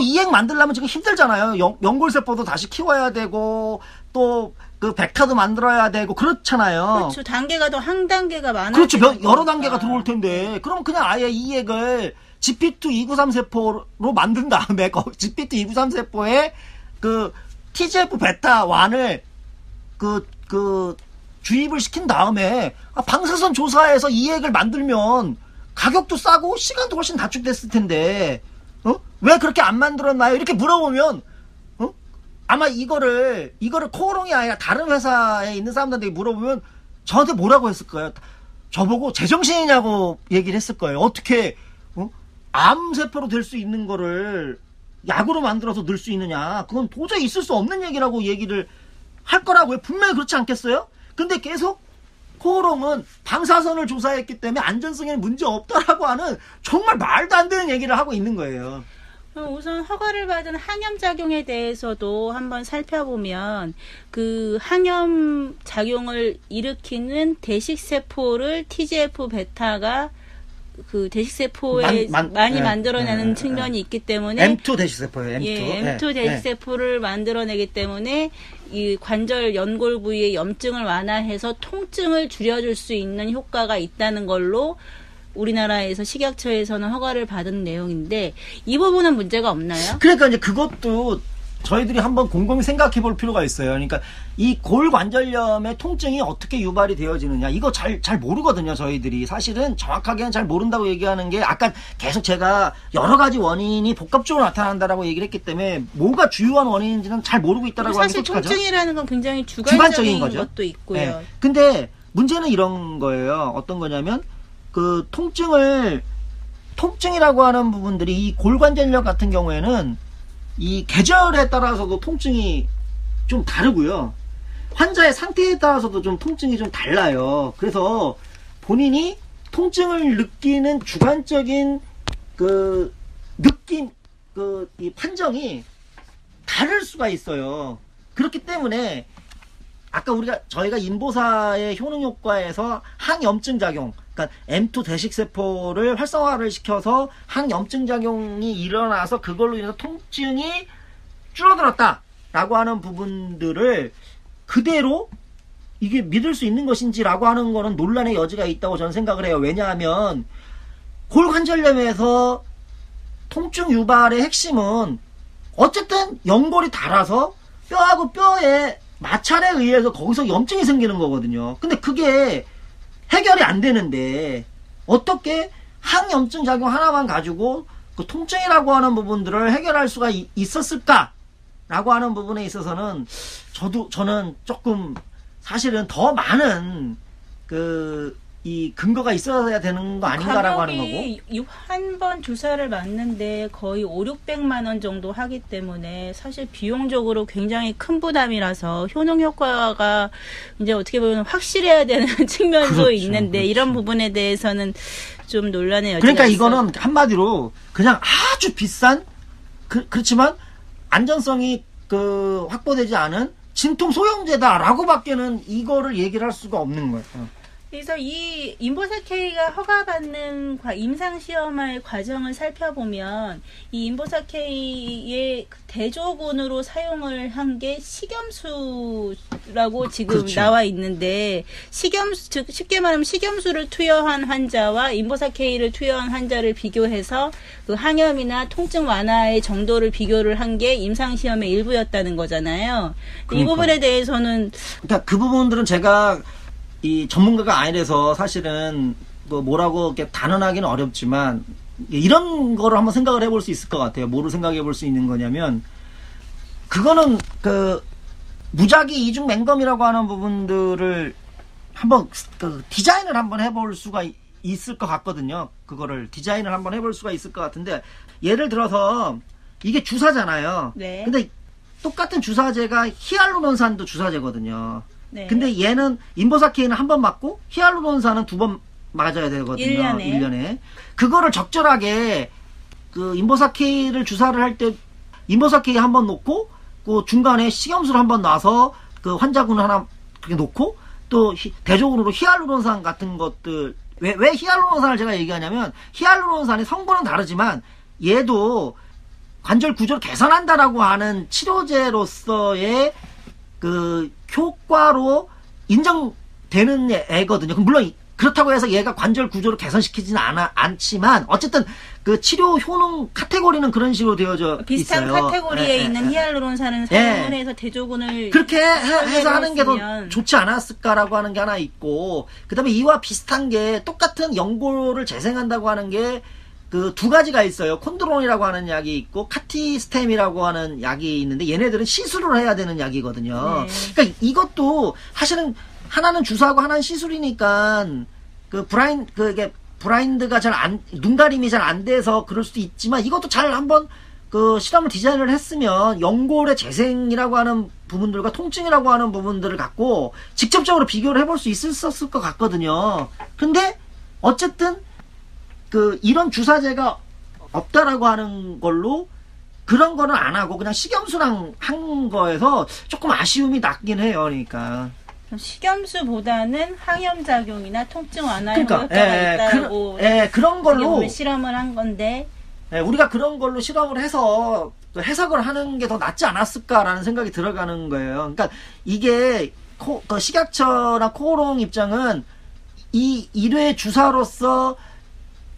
이 액 만들려면 지금 힘들잖아요. 연골세포도 다시 키워야 되고 또 그 벡터도 만들어야 되고 그렇잖아요. 그렇죠. 단계가 더 한 단계가 많아요. 그렇죠. 여러 단계가 들어올 텐데 그럼 그냥 아예 이 액을 GP2-293세포로 만든 다음에 GP2-293세포에 그 TGF 베타 1을 그 주입을 시킨 다음에 방사선 조사해서 이 액을 만들면 가격도 싸고 시간도 훨씬 단축됐을 텐데 왜 그렇게 안 만들었나요? 이렇게 물어보면 아마 이거를 코오롱이 아니라 다른 회사에 있는 사람들한테 물어보면 저한테 뭐라고 했을 거예요? 저보고 제정신이냐고 얘기를 했을 거예요. 어떻게 암세포로 될 수 있는 거를 약으로 만들어서 넣을 수 있느냐? 그건 도저히 있을 수 없는 얘기라고 얘기를 할 거라고요. 분명히 그렇지 않겠어요? 근데 계속 코오롱은 방사선을 조사했기 때문에 안전성에는 문제 없다라고 하는 정말 말도 안 되는 얘기를 하고 있는 거예요. 우선 허가를 받은 항염작용에 대해서도 한번 살펴보면 그 항염작용을 일으키는 대식세포를 TGF-베타가 그 대식세포에 많이 만들어내는 측면이 있기 때문에 M2 대식세포예요. M2. 예, M2 대식세포를 만들어내기 때문에 이 관절 연골 부위의 염증을 완화해서 통증을 줄여줄 수 있는 효과가 있다는 걸로 우리나라에서 식약처에서는 허가를 받은 내용인데 이 부분은 문제가 없나요? 그러니까 이제 그것도 저희들이 한번 곰곰이 생각해 볼 필요가 있어요. 그러니까 이 골관절염의 통증이 어떻게 유발이 되어지느냐 이거 잘 모르거든요. 저희들이 사실은 정확하게는 잘 모른다고 얘기하는 게 아까 계속 제가 여러 가지 원인이 복합적으로 나타난다라고 얘기를 했기 때문에 뭐가 주요한 원인인지는 잘 모르고 있다라고 하는 게 사실 솔직하죠? 통증이라는 건 굉장히 주관적인 거죠. 것도 있고요. 네. 근데 문제는 이런 거예요. 어떤 거냐면 그 통증이라고 하는 부분들이 이 골관절염 같은 경우에는 이 계절에 따라서도 통증이 좀 다르고요. 환자의 상태에 따라서도 좀 통증이 좀 달라요. 그래서 본인이 통증을 느끼는 주관적인 그 느낌, 이 판정이 다를 수가 있어요. 그렇기 때문에 아까 저희가 인보사의 효능 효과에서 항염증 작용, 그러니까 M2 대식세포를 활성화를 시켜서 항염증 작용이 일어나서 그걸로 인해서 통증이 줄어들었다라고 하는 부분들을 그대로 이게 믿을 수 있는 것인지라고 하는 거는 논란의 여지가 있다고 저는 생각을 해요. 왜냐하면 골관절염에서 통증 유발의 핵심은 어쨌든 연골이 닳아서 뼈하고 뼈의 마찰에 의해서 거기서 염증이 생기는 거거든요. 근데 그게 해결이 안 되는데 어떻게 항염증 작용 하나만 가지고 그 통증이라고 하는 부분들을 해결할 수가 있었을까라고 하는 부분에 있어서는 저는 조금 사실은 더 많은 이 근거가 있어야 되는 거 아닌가라고 하는 거고. 한 번 주사를 맞는데 거의 5,600만 원 정도 하기 때문에 사실 비용적으로 굉장히 큰 부담이라서 효능 효과가 이제 어떻게 보면 확실해야 되는 측면도 그렇죠, 있는데 그렇죠. 이런 부분에 대해서는 좀 논란의 여지가 그러니까 있어요. 이거는 한마디로 그냥 아주 비싼 그렇지만 안전성이 확보되지 않은 진통 소형제다라고밖에는 이거를 얘기를 할 수가 없는 거예요. 그래서 이 인보사 K가 허가받는 임상 시험할 과정을 살펴보면 이 인보사 K의 대조군으로 사용을 한 게 식염수라고 지금 그렇죠. 나와 있는데 식염수 즉 쉽게 말하면 식염수를 투여한 환자와 인보사 K를 투여한 환자를 비교해서 그 항염이나 통증 완화의 정도를 비교를 한 게 임상 시험의 일부였다는 거잖아요. 이 부분에 대해서는 그러니까 그 부분들은 제가 이 전문가가 아니라서 사실은 뭐라고 이렇게 단언하기는 어렵지만 이런 거를 한번 생각을 해볼 수 있을 것 같아요. 뭐를 생각해 볼 수 있는 거냐면 그거는 무작위 이중 맹검이라고 하는 부분들을 한번 디자인을 한번 해볼 수가 있을 것 같거든요. 그거를 디자인을 한번 해볼 수가 있을 것 같은데 예를 들어서 이게 주사잖아요. 네. 근데 똑같은 주사제가 히알루론산도 주사제거든요. 네. 근데 얘는 인보사 K는 한 번 맞고 히알루론산은 2번 맞아야 되거든요. 1년에. 그거를 적절하게 인보사 K를 주사를 할 때 인보사 K 한 번 놓고 그 중간에 식염수를 한 번 놔서 그 환자군을 하나 그렇게 놓고 또 대조군으로 히알루론산 같은 것들 왜 히알루론산을 제가 얘기하냐면 히알루론산의 성분은 다르지만 얘도 관절 구조를 개선한다라고 하는 치료제로서의 효과로 인정되는 애거든요. 물론 그렇다고 해서 얘가 관절 구조를 개선시키지는 않지만 어쨌든 그 치료 효능 카테고리는 그런 식으로 되어져 비슷한 있어요. 카테고리에 있는 히알루론산을 사용을 해서 대조군을 그렇게 해서 하는 게 더 했으면. 좋지 않았을까라고 하는 게 하나 있고 그다음에 이와 비슷한 게 똑같은 연고를 재생한다고 하는 게 두 가지가 있어요. 콘드론이라고 하는 약이 있고 카티스템이라고 하는 약이 있는데 얘네들은 시술을 해야 되는 약이거든요. 네. 그러니까 이것도 사실은 하나는 주사하고 하나는 시술이니까 이게 브라인드가 눈 가림이 잘 안 돼서 그럴 수도 있지만 이것도 잘 한번 실험을 디자인을 했으면 연골의 재생이라고 하는 부분들과 통증이라고 하는 부분들을 갖고 직접적으로 비교를 해볼 수 있었을 것 같거든요. 근데 어쨌든 이런 주사제가 없다라고 하는 걸로 그런 거는 안 하고 그냥 식염수랑 한 거에서 조금 아쉬움이 났긴 해요. 그러니까. 식염수보다는 항염작용이나 통증 완화에 그러니까, 효과가 있다고 그런 걸로 실험을 한 건데 우리가 그런 걸로 실험을 해서 해석을 하는 게 더 낫지 않았을까라는 생각이 들어가는 거예요. 그러니까 이게 식약처나 코오롱 입장은 이 1회 주사로서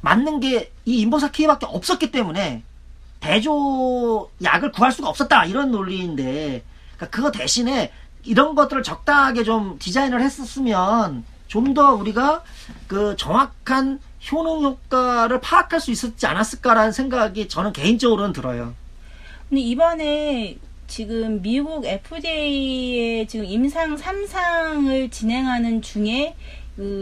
맞는 게 이 인보사 K밖에 없었기 때문에 대조 약을 구할 수가 없었다 이런 논리인데 그러니까 그거 대신에 이런 것들을 적당하게 좀 디자인을 했었으면 좀 더 우리가 정확한 효능 효과를 파악할 수 있었지 않았을까라는 생각이 저는 개인적으로는 들어요. 근데 이번에 지금 미국 FDA의 지금 임상 3상을 진행하는 중에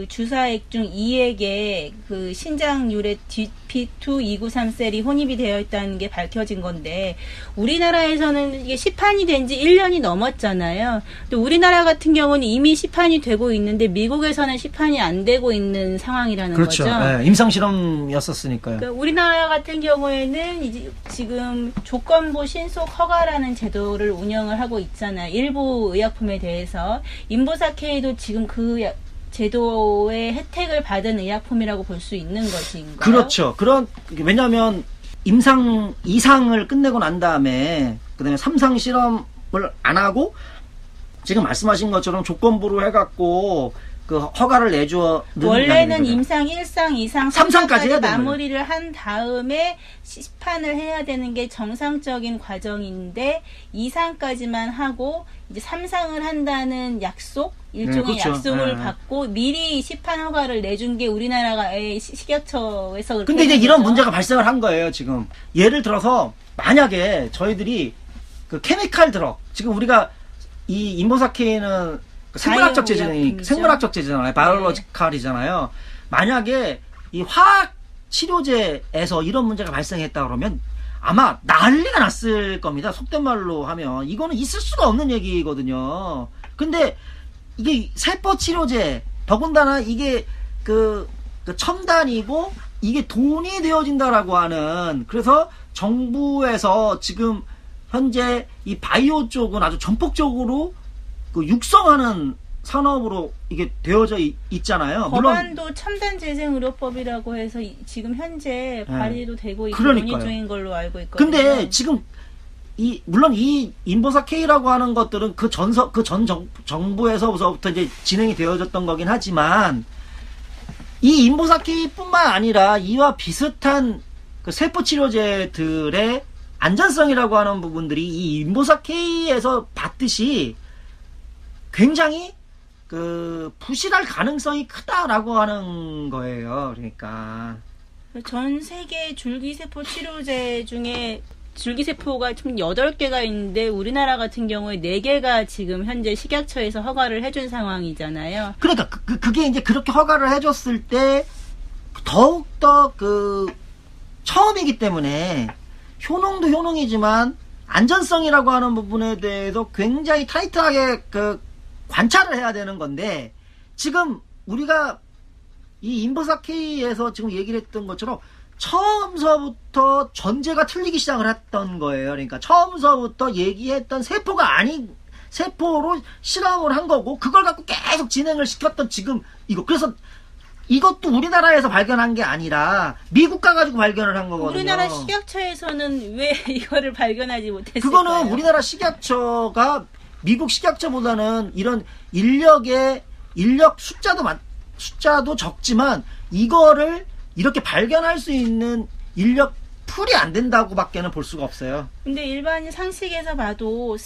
주사액 중 2액에 신장유래 DP2-293셀이 혼입이 되어 있다는 게 밝혀진 건데 우리나라에서는 이게 시판이 된 지 1년이 넘었잖아요. 또 우리나라 같은 경우는 이미 시판이 되고 있는데 미국에서는 시판이 안 되고 있는 상황이라는 그렇죠. 거죠. 네, 임상실험이었었으니까요. 그러니까 우리나라 같은 경우에는 이제 지금 조건부 신속 허가라는 제도를 운영을 하고 있잖아요. 일부 의약품에 대해서. 인보사 K도 지금 제도의 혜택을 받은 의약품이라고 볼 수 있는 것인가요? 그렇죠. 왜냐하면 임상 2상을 끝내고 난 다음에 그다음에 3상 실험을 안 하고 지금 말씀하신 것처럼 조건부로 해갖고 허가를 내줘. 원래는 임상 1상, 2상, 3상까지 해야 마무리를 한 다음에 시판을 해야 되는 게 정상적인 과정인데 2상까지만 하고 이제 3상을 한다는 일종의 그렇죠. 약속을 받고 미리 시판 허가를 내준 게 우리나라의 식약처에서 그렇게 근데 이제 이런 문제가 발생을 한 거예요, 지금. 예를 들어서 만약에 저희들이 케미칼 드럭 지금 우리가 이 인보사 K는 생물학적 바이오의약품이죠. 생물학적 제재잖아요. 바이올로지컬이잖아요. 만약에 이 화학 치료제에서 이런 문제가 발생했다 그러면 아마 난리가 났을 겁니다. 속된 말로 하면 이거는 있을 수가 없는 얘기거든요. 근데 이게 세포 치료제 더군다나 이게 그 첨단이고 이게 돈이 되어진다라고 하는 그래서 정부에서 지금 현재 이 바이오 쪽은 아주 전폭적으로 그 육성하는 산업으로 이게 되어져 있잖아요. 법안도 첨단재생의료법이라고 해서 지금 현재 발의도 되고 있고 그러니까요. 논의 중인 걸로 알고 있거든요. 근데 지금 물론 이 인보사 K라고 하는 것들은 그 전 정부에서부터 이제 진행이 되어졌던 거긴 하지만 이 인보사 K뿐만 아니라 이와 비슷한 그 세포 치료제들의 안전성이라고 하는 부분들이 이 인보사 K에서 봤듯이 굉장히 그 부실할 가능성이 크다라고 하는 거예요. 그러니까 전 세계 줄기세포 치료제 중에 줄기세포가 총 8개가 있는데 우리나라 같은 경우에 4개가 지금 현재 식약처에서 허가를 해준 상황이잖아요. 그러니까 그게 이제 그렇게 허가를 해줬을 때 더욱더 그 처음이기 때문에 효능도 효능이지만 안전성이라고 하는 부분에 대해서 굉장히 타이트하게 그 관찰을 해야 되는 건데 지금 우리가 이 인보사 K에서 지금 얘기를 했던 것처럼 처음서부터 전제가 틀리기 시작을 했던 거예요. 그러니까 처음서부터 얘기했던 세포가 아닌 세포로 실험을 한 거고 그걸 갖고 계속 진행을 시켰던 지금 이거 그래서 이것도 우리나라에서 발견한 게 아니라 미국 가가지고 발견을 한 거거든요. 우리나라 식약처에서는 왜 이거를 발견하지 못했을까요? 그거는 우리나라 식약처가 미국 식약처보다는 이런 인력 숫자도 적지만 이거를 이렇게 발견할 수 있는 인력 풀이 안 된다고밖에는 볼 수가 없어요. 근데 일반 상식에서 봐도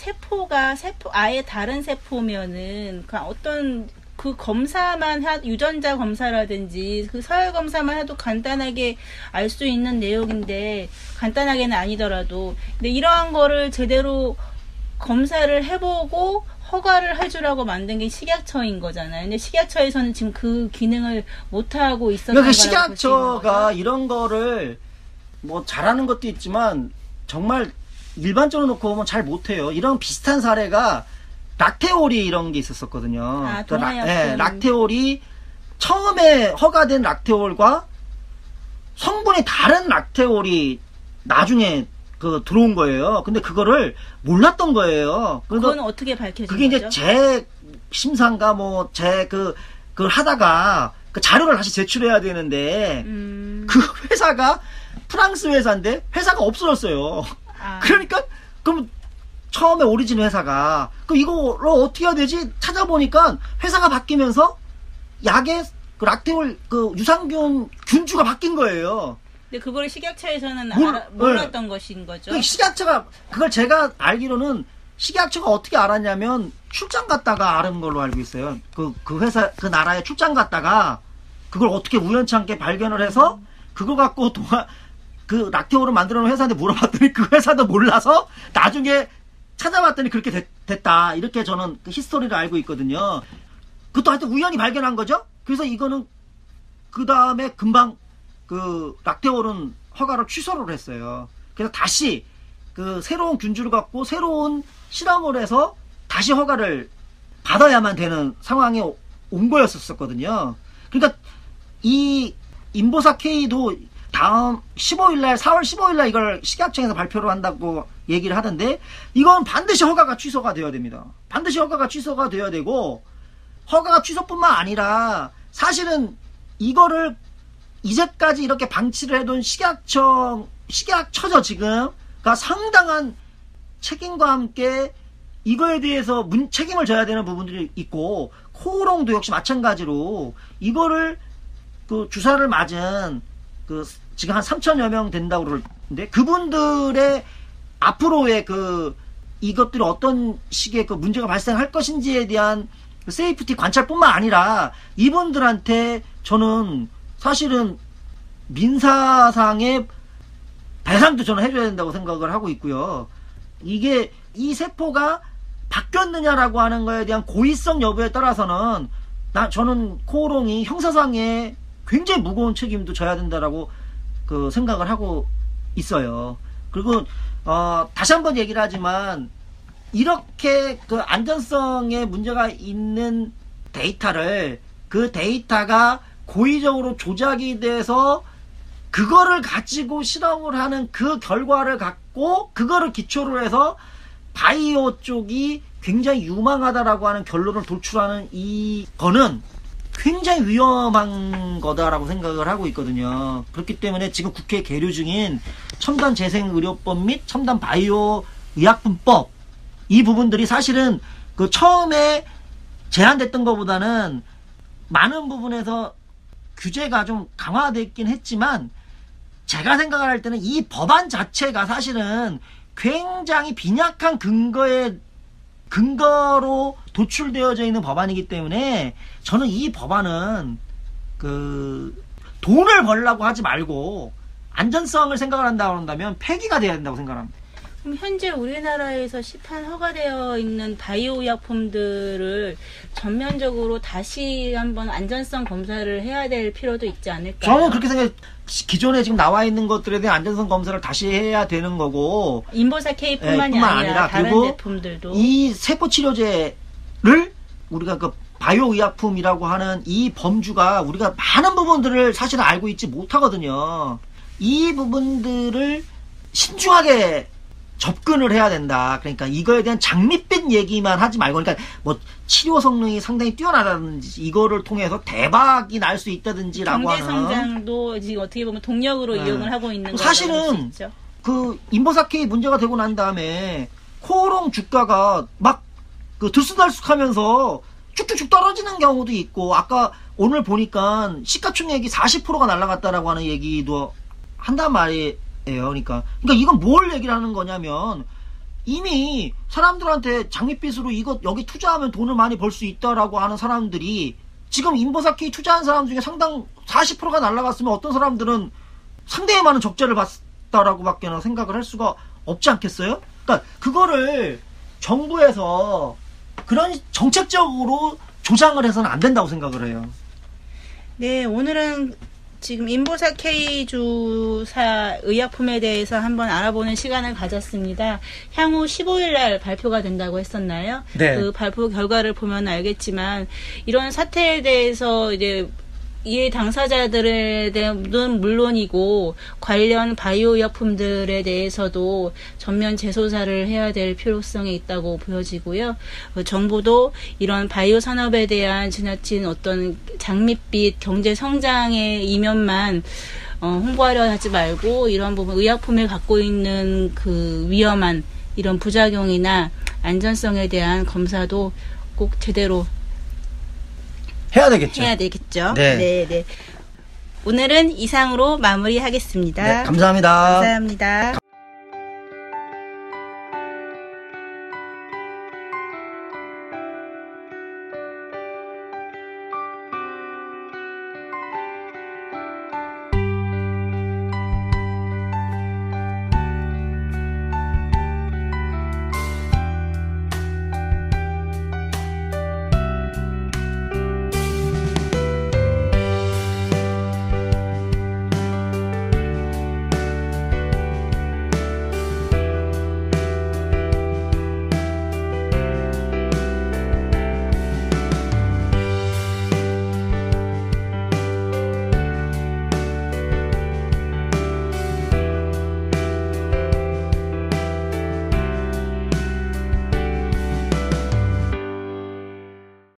아예 다른 세포면은 어떤 그 검사만 유전자 검사라든지 그 서열 검사만 해도 간단하게 알 수 있는 내용인데 간단하게는 아니더라도 근데 이러한 거를 제대로 검사를 해보고 허가를 해주라고 만든 게 식약처인 거잖아요. 근데 식약처에서는 지금 그 기능을 못하고 있었던 그러니까 거라고 식약처가 이런 거를 뭐 잘하는 것도 있지만 정말 일반적으로 놓고 보면 잘 못해요. 이런 비슷한 사례가 락테올이 이런 게 있었었거든요. 아, 동화약품. 네, 락테올이 처음에 허가된 락테올과 성분이 다른 락테올이 나중에 그 들어온 거예요. 근데 그거를 몰랐던 거예요. 그건 어떻게 밝혀진 그게 거죠? 이제 재 심사인가 뭐 그걸 하다가 그 자료를 다시 제출해야 되는데 그 회사가 프랑스 회사인데 회사가 없어졌어요. 아. 그러니까 그럼 처음에 오리진 회사가 그럼 이거를 어떻게 해야 되지 찾아보니까 회사가 바뀌면서 약의 그 락테올 그 유산균 균주가 바뀐 거예요. 근데 그걸 식약처에서는 몰랐던 네. 것인 거죠. 그 식약처가 그걸 제가 알기로는 식약처가 어떻게 알았냐면 출장 갔다가 알은 걸로 알고 있어요. 그 회사 그 나라에 출장 갔다가 그걸 어떻게 우연찮게 발견을 해서 그거 갖고 그 락테올을 만들어 놓은 회사한테 물어봤더니 그 회사도 몰라서 나중에 찾아봤더니 그렇게 됐다. 이렇게 저는 그 히스토리를 알고 있거든요. 그것도 하여튼 우연히 발견한 거죠. 그래서 이거는 그 다음에 금방 그 락테올은 허가를 취소를 했어요. 그래서 다시 그 새로운 균주를 갖고 새로운 실험을 해서 다시 허가를 받아야만 되는 상황에 온 거였었거든요. 그러니까 이 인보사 K도 다음 4월 15일날 이걸 식약청에서 발표를 한다고 얘기를 하던데 이건 반드시 허가가 취소가 되어야 됩니다. 반드시 허가가 취소가 되어야 되고 허가가 취소뿐만 아니라 사실은 이거를 이제까지 이렇게 방치를 해둔 식약처죠 지금가 상당한 책임과 함께 이거에 대해서 책임을 져야 되는 부분들이 있고 코오롱도 역시 마찬가지로 이거를 그 주사를 맞은 그 지금 한 3천여 명 된다고 그러는데 그분들의 앞으로의 그 이것들이 어떤 식의 그 문제가 발생할 것인지에 대한 그 세이프티 관찰뿐만 아니라 이분들한테 저는 사실은 민사상의 배상도 저는 해줘야 된다고 생각을 하고 있고요. 이게 이 세포가 바뀌었느냐라고 하는 거에 대한 고의성 여부에 따라서는 저는 코오롱이 형사상에 굉장히 무거운 책임도 져야 된다라고 그 생각을 하고 있어요. 그리고 다시 한번 얘기를 하지만 이렇게 그 안전성에 문제가 있는 데이터를 그 데이터가 고의적으로 조작이 돼서 그거를 가지고 실험을 하는 그 결과를 갖고 그거를 기초로 해서 바이오 쪽이 굉장히 유망하다라고 하는 결론을 도출하는 이거는 굉장히 위험한 거다라고 생각을 하고 있거든요. 그렇기 때문에 지금 국회에 계류 중인 첨단 재생의료법 및 첨단 바이오 의약품법 이 부분들이 사실은 그 처음에 제안됐던 것보다는 많은 부분에서 규제가 좀 강화됐긴 했지만 제가 생각을 할 때는 이 법안 자체가 사실은 굉장히 빈약한 근거로 도출되어져 있는 법안이기 때문에 저는 이 법안은 그 돈을 벌려고 하지 말고 안전성을 생각을 한다면 폐기가 돼야 된다고 생각합니다. 그럼 현재 우리나라에서 시판 허가되어 있는 바이오 의약품들을 전면적으로 다시 한번 안전성 검사를 해야 될 필요도 있지 않을까요? 저는 그렇게 생각해요. 기존에 지금 나와 있는 것들에 대한 안전성 검사를 다시 해야 되는 거고 인보사 K뿐만이 아니라 다른 제품들도 이 세포 치료제를 우리가 그 바이오 의약품이라고 하는 이 범주가 우리가 많은 부분들을 사실은 알고 있지 못하거든요. 이 부분들을 신중하게 접근을 해야 된다. 그러니까 이거에 대한 장밋빛 얘기만 하지 말고, 그러니까 뭐 치료 성능이 상당히 뛰어나다든지 이거를 통해서 대박이 날 수 있다든지라고 하는 경제 성장도 지금 어떻게 보면 동력으로 이용을 하고 있는 거라고 사실은 그 인버사케이 문제가 되고 난 다음에 코오롱 주가가 막 그 들쑥날쑥하면서 쭉쭉쭉 떨어지는 경우도 있고 아까 오늘 보니까 시가총액이 40%가 날아갔다라고 하는 얘기도 한단 말이에요. 그러니까 이건 뭘 얘기를 하는 거냐면 이미 사람들한테 장밋빛으로 이거 여기 투자하면 돈을 많이 벌 수 있다라고 하는 사람들이 지금 인버사케이 투자한 사람 중에 상당 40%가 날아갔으면 어떤 사람들은 상당히 많은 적자를 봤다라고밖에 생각을 할 수가 없지 않겠어요? 그러니까 그거를 정부에서 그런 정책적으로 조장을 해서는 안 된다고 생각을 해요. 네, 오늘은 지금 인보사 K 주사 의약품에 대해서 한번 알아보는 시간을 가졌습니다. 향후 15일 날 발표가 된다고 했었나요? 네. 그 발표 결과를 보면 알겠지만 이런 사태에 대해서 이제 이해 당사자들에 대한 물론이고 관련 바이오 의약품들에 대해서도 전면 재조사를 해야 될 필요성이 있다고 보여지고요. 정부도 이런 바이오 산업에 대한 지나친 어떤 장밋빛 경제 성장의 이면만 홍보하려 하지 말고 이런 부분 의약품을 갖고 있는 그 위험한 이런 부작용이나 안전성에 대한 검사도 꼭 제대로 해야 되겠죠. 네. 네. 오늘은 이상으로 마무리하겠습니다. 네, 감사합니다. 감사합니다.